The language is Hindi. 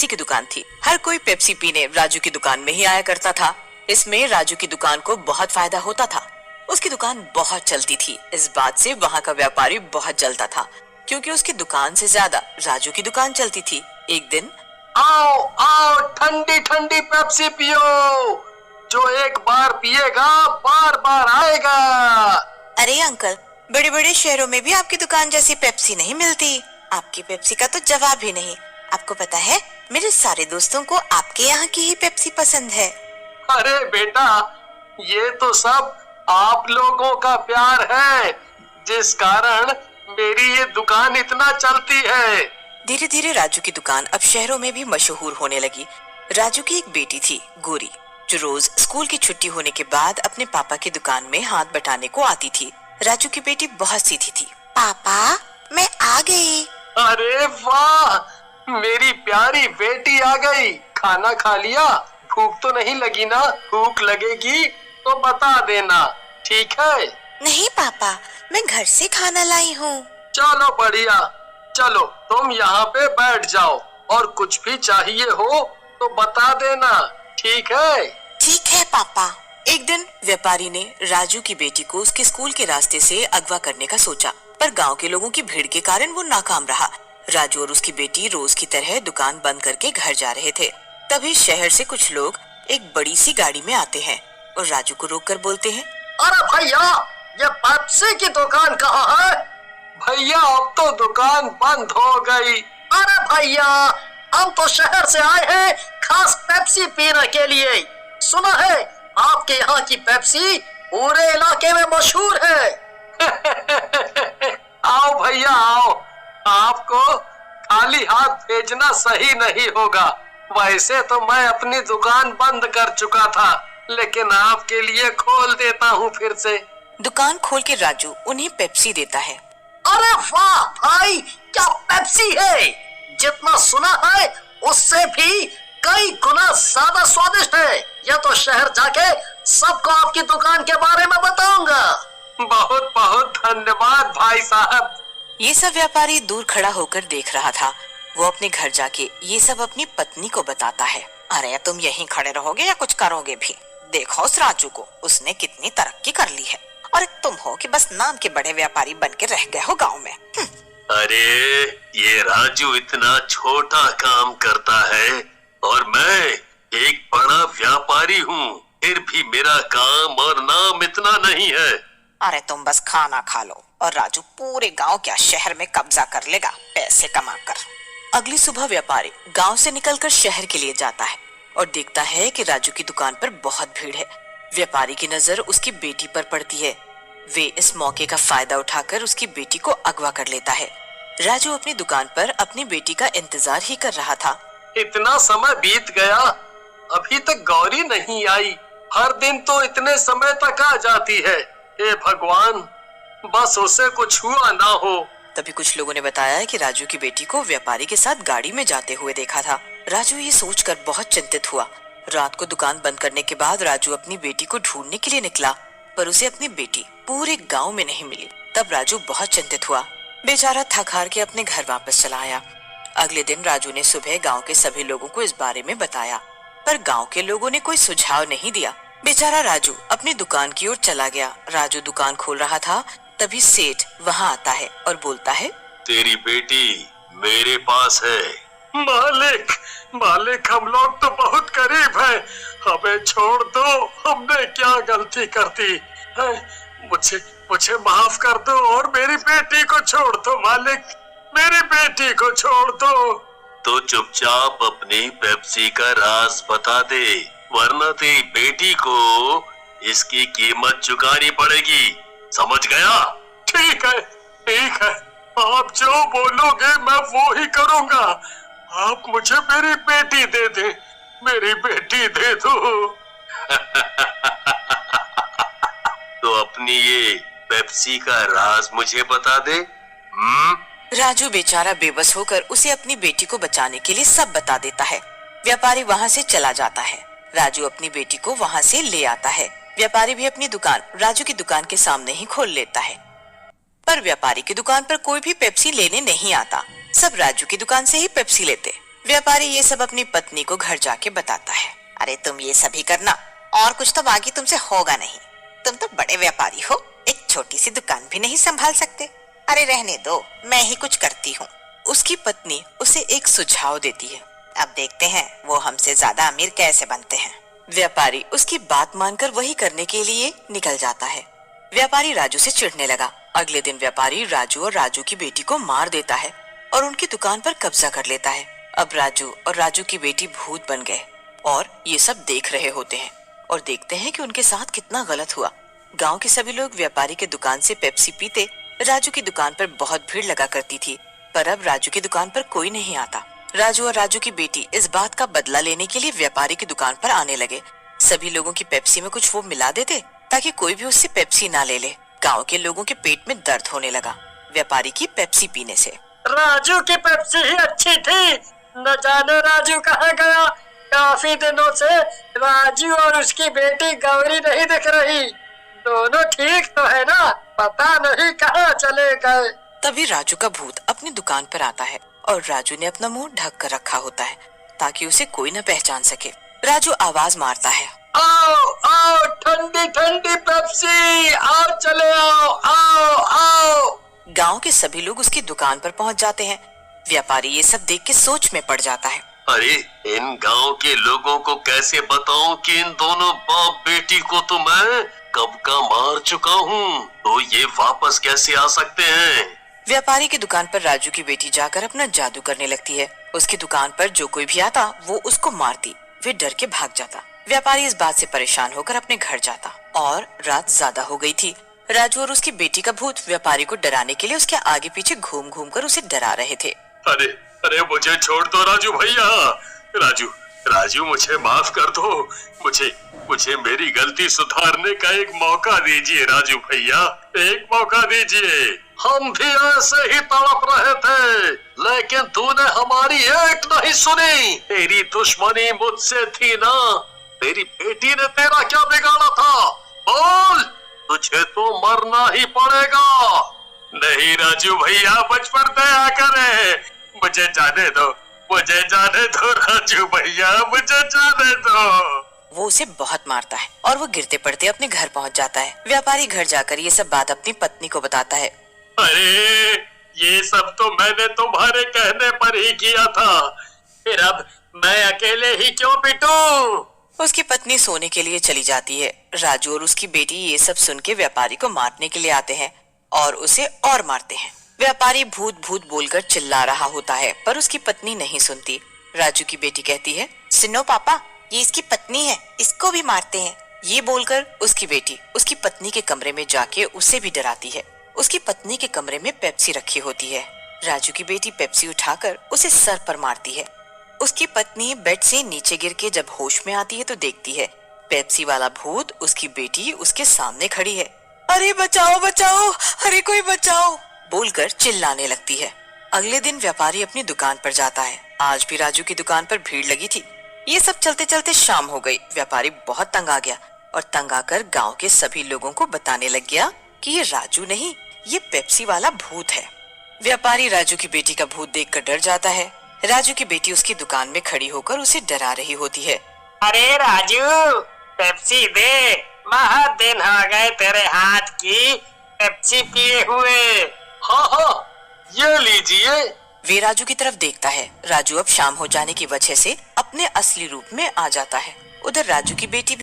पेप्सी की दुकान थी। हर कोई पेप्सी पीने राजू की दुकान में ही आया करता था। इसमें राजू की दुकान को बहुत फायदा होता था। उसकी दुकान बहुत चलती थी। इस बात से वहाँ का व्यापारी बहुत जलता था, क्योंकि उसकी दुकान से ज्यादा राजू की दुकान चलती थी। एक दिन, आओ आओ, ठंडी ठंडी पेप्सी पियो। जो एक बार पिएगा बार बार आएगा। अरे अंकल, बड़े बड़े शहरों में भी आपकी दुकान जैसी पेप्सी नहीं मिलती। आपकी पेप्सी का तो जवाब ही नहीं। आपको पता है, मेरे सारे दोस्तों को आपके यहाँ की ही पेप्सी पसंद है। अरे बेटा, ये तो सब आप लोगों का प्यार है, जिस कारण मेरी ये दुकान इतना चलती है। धीरे धीरे राजू की दुकान अब शहरों में भी मशहूर होने लगी। राजू की एक बेटी थी, गोरी, जो रोज स्कूल की छुट्टी होने के बाद अपने पापा की दुकान में हाथ बटाने को आती थी। राजू की बेटी बहुत सीधी थी। पापा, मैं आ गई। अरे वाह, मेरी प्यारी बेटी आ गई। खाना खा लिया? भूख तो नहीं लगी ना? भूख लगेगी तो बता देना, ठीक है? नहीं पापा, मैं घर से खाना लाई हूँ। चलो बढ़िया, चलो तुम यहाँ पे बैठ जाओ, और कुछ भी चाहिए हो तो बता देना, ठीक है? ठीक है पापा। एक दिन व्यापारी ने राजू की बेटी को उसके स्कूल के रास्ते से अगवा करने का सोचा, पर गांव के लोगों की भीड़ के कारण वो नाकाम रहा। राजू और उसकी बेटी रोज की तरह दुकान बंद करके घर जा रहे थे। तभी शहर से कुछ लोग एक बड़ी सी गाड़ी में आते हैं और राजू को रोककर बोलते हैं, अरे भैया, ये पेप्सी की दुकान कहाँ है? भैया, अब तो दुकान बंद हो गई। अरे भैया, हम तो शहर से आए हैं खास पेप्सी पीने के लिए। सुना है आपके यहाँ की पेप्सी पूरे इलाके में मशहूर है। आओ भैया आओ, आपको खाली हाथ भेजना सही नहीं होगा। वैसे तो मैं अपनी दुकान बंद कर चुका था, लेकिन आपके लिए खोल देता हूँ फिर से। दुकान खोल के राजू उन्हें पेप्सी देता है। अरे वाह भाई, क्या पेप्सी है! जितना सुना है उससे भी कई गुना ज्यादा स्वादिष्ट है। यह तो शहर जाके सबको आपकी दुकान के बारे में बताऊंगा। बहुत बहुत धन्यवाद भाई साहब। ये सब व्यापारी दूर खड़ा होकर देख रहा था। वो अपने घर जाके ये सब अपनी पत्नी को बताता है। अरे तुम यहीं खड़े रहोगे या कुछ करोगे भी? देखो उस राजू को, उसने कितनी तरक्की कर ली है, और तुम हो कि बस नाम के बड़े व्यापारी बन के रह गए हो गाँव में। अरे ये राजू इतना छोटा काम करता है और मैं एक बड़ा व्यापारी हूँ, फिर भी मेरा काम और नाम इतना नहीं है। अरे तुम बस खाना खा लो और राजू पूरे गांव क्या शहर में कब्जा कर लेगा, पैसे कमा कर। अगली सुबह व्यापारी गांव से निकलकर शहर के लिए जाता है और देखता है कि राजू की दुकान पर बहुत भीड़ है। व्यापारी की नजर उसकी बेटी पर पड़ती है। वे इस मौके का फायदा उठाकर उसकी बेटी को अगवा कर लेता है। राजू अपनी दुकान पर अपनी बेटी का इंतजार ही कर रहा था। इतना समय बीत गया, अभी तक गौरी नहीं आई। हर दिन तो इतने समय तक आ जाती है। हे भगवान, बस उसे कुछ हुआ ना हो। तभी कुछ लोगों ने बताया कि राजू की बेटी को व्यापारी के साथ गाड़ी में जाते हुए देखा था। राजू ये सोचकर बहुत चिंतित हुआ। रात को दुकान बंद करने के बाद राजू अपनी बेटी को ढूंढने के लिए निकला, पर उसे अपनी बेटी पूरे गांव में नहीं मिली। तब राजू बहुत चिंतित हुआ। बेचारा थक हार के अपने घर वापस चला आया। अगले दिन राजू ने सुबह गांव के सभी लोगों को इस बारे में बताया, पर गांव के लोगों ने कोई सुझाव नहीं दिया। बेचारा राजू अपनी दुकान की ओर चला गया। राजू दुकान खोल रहा था, तभी सेठ वहाँ आता है और बोलता है, तेरी बेटी मेरे पास है। मालिक, मालिक, हम लोग तो बहुत गरीब हैं, हमें छोड़ दो। हमने क्या गलती कर दी है? मुझे माफ कर दो और मेरी बेटी को छोड़ दो मालिक, मेरी बेटी को छोड़ दो। तो चुपचाप अपनी पेप्सी का राज बता दे, वरना तेरी बेटी को इसकी कीमत चुकानी पड़ेगी, समझ गया? ठीक है, ठीक है, आप जो बोलोगे मैं वो ही करूँगा। आप मुझे मेरी बेटी दे दे, मेरी बेटी दे दो। तो अपनी ये पेप्सी का राज मुझे बता दे। राजू बेचारा बेबस होकर उसे अपनी बेटी को बचाने के लिए सब बता देता है। व्यापारी वहाँ से चला जाता है। राजू अपनी बेटी को वहाँ से ले आता है। व्यापारी भी अपनी दुकान राजू की दुकान के सामने ही खोल लेता है, पर व्यापारी की दुकान पर कोई भी पेप्सी लेने नहीं आता। सब राजू की दुकान से ही पेप्सी लेते। व्यापारी ये सब अपनी पत्नी को घर जाके बताता है। अरे तुम ये सभी करना, और कुछ तो बाकी तुमसे होगा नहीं। तुम तो बड़े व्यापारी हो, एक छोटी सी दुकान भी नहीं संभाल सकते। अरे रहने दो, मैं ही कुछ करती हूँ। उसकी पत्नी उसे एक सुझाव देती है। अब देखते हैं वो हमसे ज्यादा अमीर कैसे बनते हैं। व्यापारी उसकी बात मानकर वही करने के लिए निकल जाता है। व्यापारी राजू से चिढ़ने लगा। अगले दिन व्यापारी राजू और राजू की बेटी को मार देता है और उनकी दुकान पर कब्जा कर लेता है। अब राजू और राजू की बेटी भूत बन गए और ये सब देख रहे होते हैं और देखते हैं कि उनके साथ कितना गलत हुआ। गांव के सभी लोग व्यापारी के दुकान से पेप्सी पीते। राजू की दुकान पर बहुत भीड़ लगा करती थी, पर अब राजू की दुकान पर कोई नहीं आता। राजू और राजू की बेटी इस बात का बदला लेने के लिए व्यापारी की दुकान पर आने लगे। सभी लोगों की पेप्सी में कुछ वो मिला देते ताकि कोई भी उससे पेप्सी ना ले ले। गांव के लोगों के पेट में दर्द होने लगा व्यापारी की पेप्सी पीने से। राजू की पेप्सी ही अच्छी थी, न जाने राजू कहाँ गया। काफी दिनों से राजू और उसकी बेटी गौरी नहीं दिख रही। दोनों ठीक तो है ना, पता नहीं कहाँ चले गए। तभी राजू का भूत अपनी दुकान पर आता है और राजू ने अपना मुंह ढक कर रखा होता है ताकि उसे कोई न पहचान सके। राजू आवाज मारता है, आओ आओ ठंडी ठंडी पेप्सी, आओ चले आओ आओ आओ। गांव के सभी लोग उसकी दुकान पर पहुंच जाते हैं। व्यापारी ये सब देख के सोच में पड़ जाता है। अरे इन गांव के लोगों को कैसे बताऊं कि इन दोनों बाप बेटी को तो मैं कब का मार चुका हूँ, तो ये वापस कैसे आ सकते हैं। व्यापारी की दुकान पर राजू की बेटी जाकर अपना जादू करने लगती है। उसकी दुकान पर जो कोई भी आता वो उसको मारती। वे डर के भाग जाता। व्यापारी इस बात से परेशान होकर अपने घर जाता और रात ज्यादा हो गई थी। राजू और उसकी बेटी का भूत व्यापारी को डराने के लिए उसके आगे पीछे घूम घूम कर उसे डरा रहे थे। अरे अरे मुझे छोड़ दो राजू भैया। राजू राजू मुझे माफ कर दो। मुझे मेरी गलती सुधारने का एक मौका दीजिए राजू भैया, एक मौका दीजिए। हम भी ऐसे ही तड़प रहे थे, लेकिन तूने हमारी एक नहीं सुनी। तेरी दुश्मनी मुझसे थी ना, तेरी बेटी ने तेरा क्या बिगाड़ा था, बोल। तुझे तो मरना ही पड़ेगा। नहीं राजू भैया, मुझ पर दया करे, मुझे जाने दो, मुझे जाने दो राजू भैया, मुझे जाने दो। वो उसे बहुत मारता है और वो गिरते पड़ते अपने घर पहुंच जाता है। व्यापारी घर जाकर ये सब बात अपनी पत्नी को बताता है। अरे ये सब तो मैंने तुम्हारे कहने पर ही किया था, फिर अब मैं अकेले ही क्यों पिटूं? उसकी पत्नी सोने के लिए चली जाती है। राजू और उसकी बेटी ये सब सुन के व्यापारी को मारने के लिए आते हैं और उसे और मारते हैं। व्यापारी भूत भूत बोलकर चिल्ला रहा होता है, पर उसकी पत्नी नहीं सुनती। राजू की बेटी कहती है, सुनो पापा, ये इसकी पत्नी है, इसको भी मारते हैं। ये बोलकर उसकी बेटी उसकी पत्नी के कमरे में जाके उसे भी डराती है। उसकी पत्नी के कमरे में पेप्सी रखी होती है। राजू की बेटी पेप्सी उठाकर उसे सर पर मारती है। उसकी पत्नी बेड से नीचे गिर के जब होश में आती है तो देखती है पेप्सी वाला भूत उसकी बेटी उसके सामने खड़ी है। अरे बचाओ बचाओ, अरे कोई बचाओ बोलकर चिल्लाने लगती है। अगले दिन व्यापारी अपनी दुकान पर जाता है। आज भी राजू की दुकान पर भीड़ लगी थी। ये सब चलते चलते शाम हो गई। व्यापारी बहुत तंग आ गया और तंग आकर गांव के सभी लोगों को बताने लग गया कि ये राजू नहीं, ये पेप्सी वाला भूत है। व्यापारी राजू की बेटी का भूत देखकर डर जाता है। राजू की बेटी उसकी दुकान में खड़ी होकर उसे डरा रही होती है। अरे राजू, पेप्सी दे, बहुत दिन हो गए तेरे हाथ की पेप्सी पिए हुए। हाँ हाँ, ये लीजिए। वे राजू की तरफ देखता है। राजू अब शाम हो जाने की वजह से अपने असली रूप में आ जाता है। उधर राजू की बेटी